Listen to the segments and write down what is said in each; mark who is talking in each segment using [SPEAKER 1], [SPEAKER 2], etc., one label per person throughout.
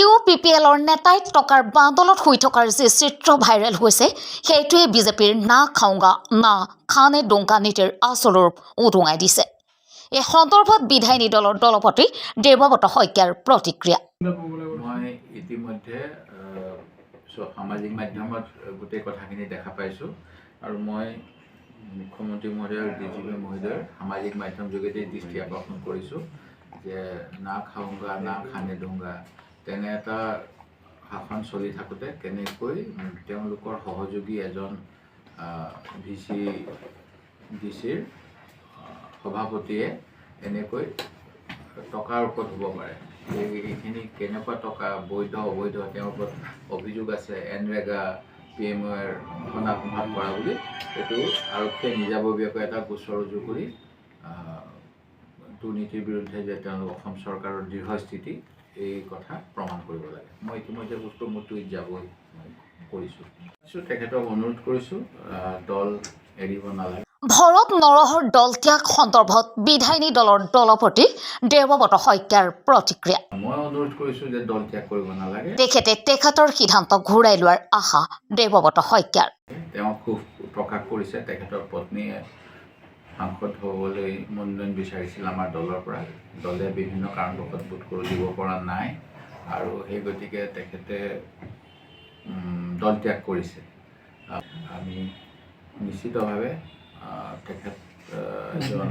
[SPEAKER 1] UPPLৰ নেতাই টকাৰ বাঁদলত শুই থকাৰ যে চিত্ৰ ভাইৰেল হৈছে সেইটোৱে বিজেপিৰ না খাওঁগা না খানে ডোংকা নীতিৰ আচল ৰূপ উদুঙাই দিছে। এই সন্দৰ্ভত বিধায়িনী দলৰ দলপতি দেৱব্ৰত শইকীয়াৰ প্ৰতিক্ৰিয়া।
[SPEAKER 2] মই ইতিমধ্যে সামাজিক মাধ্যমত গোটেই কথাখিনি দেখা পাইছোঁ আৰু মই মুখ্যমন্ত্ৰী মহোদয় আৰু DGP মহোদয়ৰ সামাজিক মাধ্যম যোগেদি দৃষ্টি আকৰ্ষণ কৰিছোঁ যে না খাওঁগা না খানে ডোংগা তেনে এটা শাসন চলি থাকোঁতে কেনেকৈ তেওঁলোকৰ সহযোগী এজন VCDCৰ সভাপতিয়ে এনেকৈ টকাৰ ওপৰত হ'ব পাৰে। এইখিনি কেনেকুৱা টকা বৈধ অবৈধ তেওঁৰ ওপৰত অভিযোগ আছে। এনৰেগা PMOৰ সনাতনভাৱ কৰা বুলি এইটো আৰক্ষীয়ে নিজাববীয়াকৈ এটা গোচৰ ৰুজু কৰি দুৰ্নীতিৰ বিৰুদ্ধে যে তেওঁলোক অসম চৰকাৰৰ দৃঢ় স্থিতি এই কথা প্ৰমাণ কৰিব লাগে। মই ইতিমধ্যে মোৰ টুইট যাবই কৰিছোঁ। তেখেতক অনুৰোধ কৰিছোঁ দল এৰিব নালাগে।
[SPEAKER 1] ভৰত নৰহৰ দল ত্যাগ সন্দৰ্ভত বিধায়িনী দলৰ দলপতি দেৱব্ৰত শইকীয়াৰ প্ৰতিক্ৰিয়া।
[SPEAKER 2] মই অনুৰোধ কৰিছোঁ যে দল ত্যাগ কৰিব নালাগে।
[SPEAKER 1] তেখেতৰ সিদ্ধান্ত ঘূৰাই লোৱাৰ আশা দেৱব্ৰত শইকীয়াৰ।
[SPEAKER 2] তেওঁ খুব প্ৰকাশ কৰিছে তেখেতৰ পত্নীয়ে সাংসদ হ'বলৈ মনোনয়ন বিচাৰিছিল আমাৰ দলৰ পৰা। দলে বিভিন্ন কাৰণবশত বোধ কৰোঁ দিব পৰা নাই আৰু সেই গতিকে তেখেতে দল ত্যাগ কৰিছে। আমি নিশ্চিতভাৱে তেখেত এজন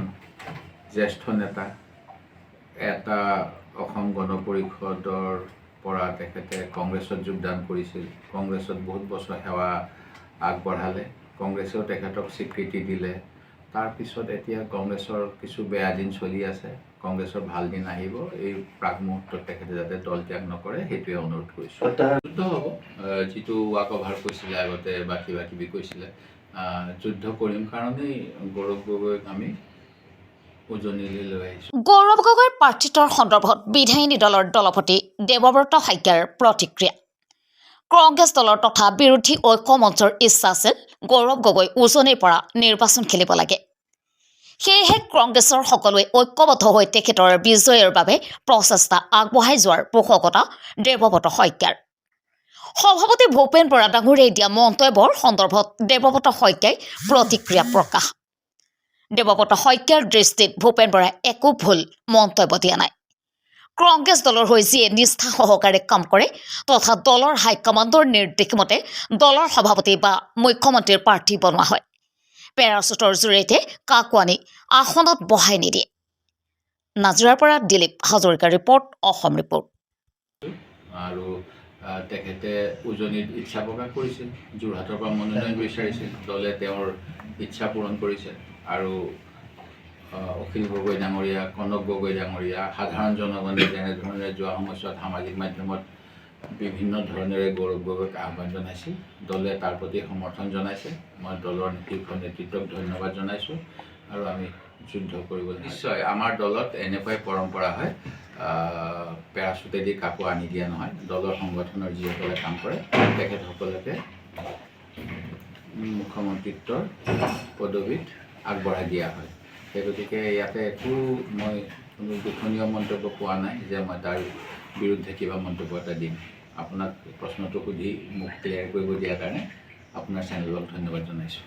[SPEAKER 2] জ্যেষ্ঠ নেতা। এটা অসম গণ পৰিষদৰ পৰা তেখেতে কংগ্ৰেছত যোগদান কৰিছিল। কংগ্ৰেছত বহুত বছৰ সেৱা আগবঢ়ালে। কংগ্ৰেছেও তেখেতক স্বীকৃতি দিলে। তাৰপিছত এতিয়া কংগ্ৰেছৰ কিছু বেয়া দিন চলি আছে। কংগ্ৰেছৰ ভাল দিন আহিব। এই প্ৰাক মুহূৰ্তত তেখেতে যাতে দল ত্যাগ নকৰে সেইটোৱে অনুৰোধ কৰিছোঁ। যুদ্ধ হ'ব, যিটো ৱাক অভাৰ কৈছিলে আগতে বা কিবা কিবি কৈছিলে, যুদ্ধ কৰিম কাৰণেই গৌৰৱ গগৈক আমি উজনিলৈ লৈ আহিছোঁ।
[SPEAKER 1] গৌৰৱ গগৈৰ প্ৰাৰ্থিত্বৰ সন্দৰ্ভত বিধায়িনী দলৰ দলপতি দেৱব্ৰত শইকীয়াৰ প্ৰতিক্ৰিয়া। কংগ্ৰেছ দলৰ তথা বিৰোধী ঐক্য মঞ্চৰ ইচ্ছা আছিল গৌৰৱ গগৈ উজনিৰ পৰা নিৰ্বাচন খেলিব লাগে। সেয়েহে কংগ্ৰেছৰ সকলোৱে ঐক্যবদ্ধ হৈ তেখেতৰ বিজয়ৰ বাবে প্ৰচেষ্টা আগবঢ়াই যোৱাৰ পোষকতা দেৱব্ৰত শইকীয়াৰ। সভাপতি ভূপেন বৰা ডাঙৰীয়াই দিয়া মন্তব্যৰ সন্দৰ্ভত দেৱব্ৰত শইকীয়াই প্ৰতিক্ৰিয়া প্ৰকাশ। দেৱব্ৰত শইকীয়াৰ দৃষ্টিত ভূপেন বৰাই একো ভুল মন্তব্য দিয়া নাই। কংগ্ৰেছ দলৰ হৈ যিয়ে নিষ্ঠা সহকাৰে কাম কৰে তথা দলৰ হাইকমাণ্ডৰ নিৰ্দেশ মতে দলৰ সভাপতি বা মুখ্যমন্ত্ৰীৰ প্ৰাৰ্থী বনোৱা হয়। পেৰাচুটৰ জৰিয়তে কাকো আনি আসনত বহাই নিদিয়ে। নাজিৰাৰ পৰা দিলীপ হাজৰিকাৰ ৰিপৰ্ট, অসম ৰিপৰ্ট।
[SPEAKER 2] আৰু তেখেতে উজনিত ইচ্ছা প্ৰকাশ কৰিছিল, যোৰহাটৰ পৰা মনোনয়ন বিচাৰিছিল। দলে তেওঁৰ ইচ্ছা পূৰণ কৰিছে আৰু অখিল গগৈ ডাঙৰীয়া, কনক গগৈ ডাঙৰীয়া, সাধাৰণ জনগণে যেনেধৰণে যোৱা সময়ছোৱাত সামাজিক মাধ্যমত বিভিন্ন ধৰণেৰে গৌৰৱ গগৈক আহ্বান জনাইছিল, দলে তাৰ প্ৰতি সমৰ্থন জনাইছে। মই দলৰ শীৰ্ষ নেতৃত্বক ধন্যবাদ জনাইছোঁ আৰু আমি যুদ্ধ কৰিব। নিশ্চয় আমাৰ দলত এনেকুৱাই পৰম্পৰা হয়, পেৰাচুটেদি কাকো আনি দিয়া নহয়। দলৰ সংগঠনৰ যিসকলে কাম কৰে তেখেতসকলকে মুখ্যমন্ত্ৰীত্বৰ পদবীত আগবঢ়াই দিয়া হয়। সেই গতিকে ইয়াতে মই কোনো দুখনীয় মন্তব্য পোৱা নাই যে মই তাৰ বিৰুদ্ধে কিবা মন্তব্য এটা দিম। আপোনাক প্ৰশ্নটো সুধি মোক ক্লিয়াৰ কৰিব দিয়াৰ কাৰণে আপোনাৰ চেনেলক ধন্যবাদ জনাইছোঁ।